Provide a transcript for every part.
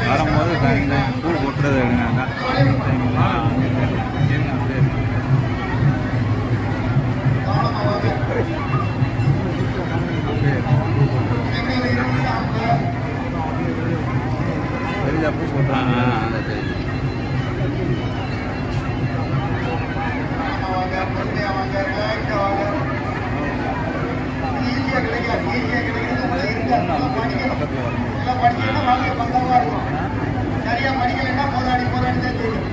வரும்போது பூ கொட்டுறது எடுங்க பெரிய பூ போட்டுறாங்க. சரியா படிக்கலைன்னா போராடி போராடி தான் தெரியும்.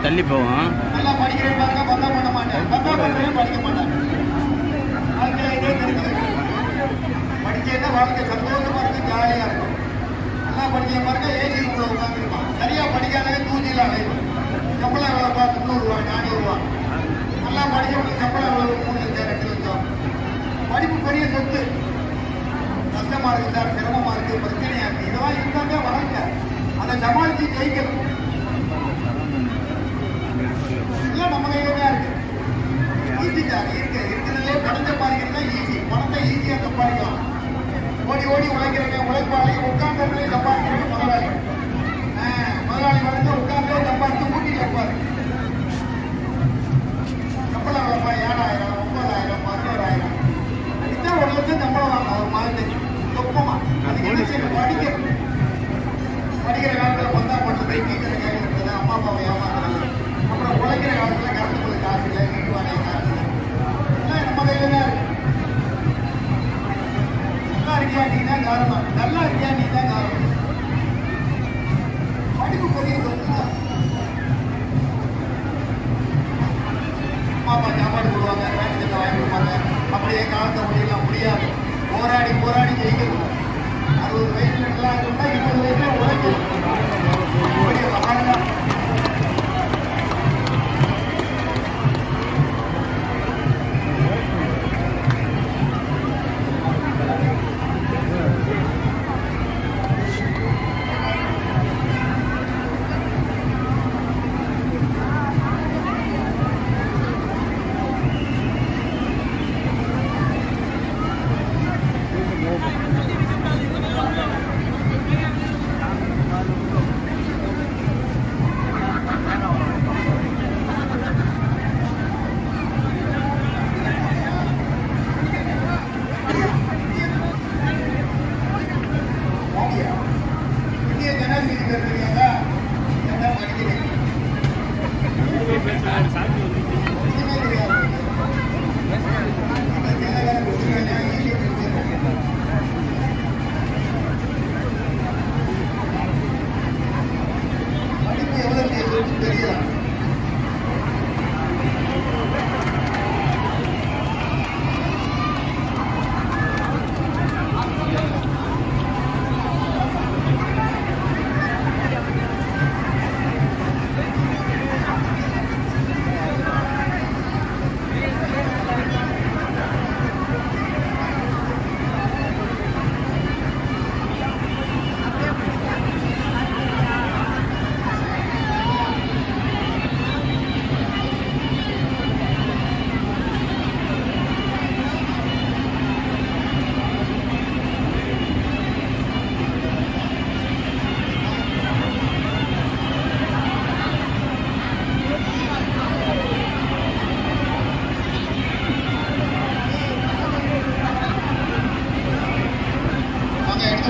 தள்ளி போவோம். நல்லா படிக்கிறேன் பாருங்க, பந்தா பண்ண மாட்டேன், பந்தா பண்ணுறேன் படிக்க மாட்டேன். வாழ்க்கையில் இதே தெரிஞ்சு படிச்சேன்னா வாழ்க்கை சந்தோஷமா இருக்கும், ஜாலியா இருக்கும். நல்லா படிக்க பாருங்க, ஏசி உள்ள உட்காந்துருப்பான். சரியா படிக்காதவே தூஞ்சியில் அலைவோம். சம்பளம் எவ்வளோ பார்த்து 300 ரூபா 400 ரூபா. நல்லா படிச்சவங்களுக்கு சம்பளம் எவ்வளோ 3 லட்சம் 2 லட்சம். படிப்பு பெரிய சொத்து. கஷ்டமா இருக்கு சார், சிரமமா இருக்கு, பிரச்சனையா இருக்கு, இதெல்லாம் இருந்தாங்க வாழ்க்கை. அதை சமாளிச்சு ஜெயிக்கணும். எல்லாம் நம்ம கையில தான் இருக்கு. ஈஸி சார், இருக்கிறதுலே பணத்தை பாதிக்கிறது ஈஸி. பணத்தை ஈஸியா சம்பாதிக்கலாம். ஓடி ஓடி உழைக்கிறவங்க உழைப்பாளி, உட்கார்ந்தே சம்பாதிக்கிறவங்க முதலாளி. முதலாளி வந்து உட்கார்ந்தே சம்பாதிச்சு கூட்டி வைப்பாரு. சம்பளம் வளர்ப்பா 7000 9000 11000 இதுதான் 1 லட்சம் சம்பளம் வாங்க ஒரு மாதத்துக்கு சொப்பமா. அதுக்கு என்ன செய்யணும்? படிக்கணும். படிக்கிற காலத்தில் பந்தா பண்ணுறது, டீச்சரை கேட்கறது, அம்மா அப்பாவை ஏமாத்துறது, அப்புறம் உழைக்கிற காலத்தில் கஷ்டப்பட்டு காசு இல்லை, வீட்டு வாடகை காசு இல்லை, எல்லாம் நம்ம கையில தான் இருக்கு. நல்லா இருக்கியா நீ தான் காரணம், நல்லா இருக்கியா நீ தான் காரணம். படிப்பு பெரிய சொத்து தான். அம்மா அப்பா சாப்பாடு போடுவாங்க, பேண்ட் சட்டை வாங்கி கொடுப்பாங்க. அப்படியே காலத்தை முடியலாம் முடியாது. போராடி போராடி ஜெயிக்கணும். 60 வயசுல நல்லா இருந்தா 20 வயசுல உழைக்கணும்.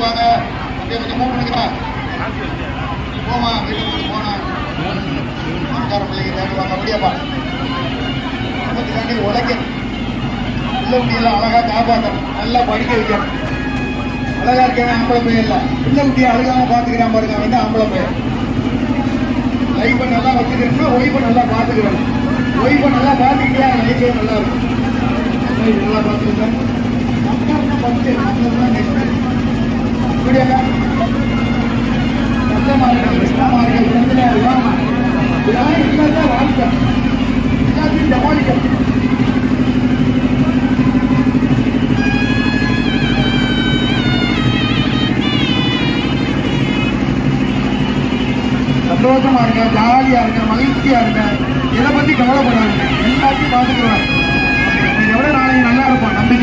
வாங்க அப்படியே கொஞ்சம் மூவ் பண்ணிக்கிறா போமா வீட்டுக்கு போனா மக்கார பிள்ளைங்க தேடுவாங்க. அப்படியாப்பா நமக்கு தாண்டி உழைக்கணும். பிள்ளை குட்டியெல்லாம் அழகா காப்பாற்றணும், நல்லா படிக்க வைக்கணும். அழகா இருக்கவே ஆம்பளை பையன் இல்லை, பிள்ளை குட்டியை அழுகாம பாத்துக்கிறான் பாருங்க, அவன் தான் ஆம்பளை பையன். லைஃபை நல்லா வச்சுக்கிறோம்னா ஒய்ஃபை நல்லா பாத்துக்கிறோம். ஒய்ஃபை நல்லா பாத்துக்கிட்டே லைஃபே நல்லா இருக்கும். நல்லா பாத்துக்கிட்டேன் கஷ்டமா இருக்கு, இஷ்டமா இருக்கு, பிரச்சனையா இல்லாம இதெல்லாம் இருந்தா வாழ்க்கை எல்லாத்தையும் சமாளிக்கணும். சந்தோஷமா இருக்க, ஜாலியா இருக்க, மகிழ்ச்சியா இருக்க, எதை பத்தி கவலைப்படாது, எல்லாத்தையும் பார்த்துக்குவாங்க. எவ்வளவு நாளைக்கு நல்லா இருப்போம் நம்பிக்கை.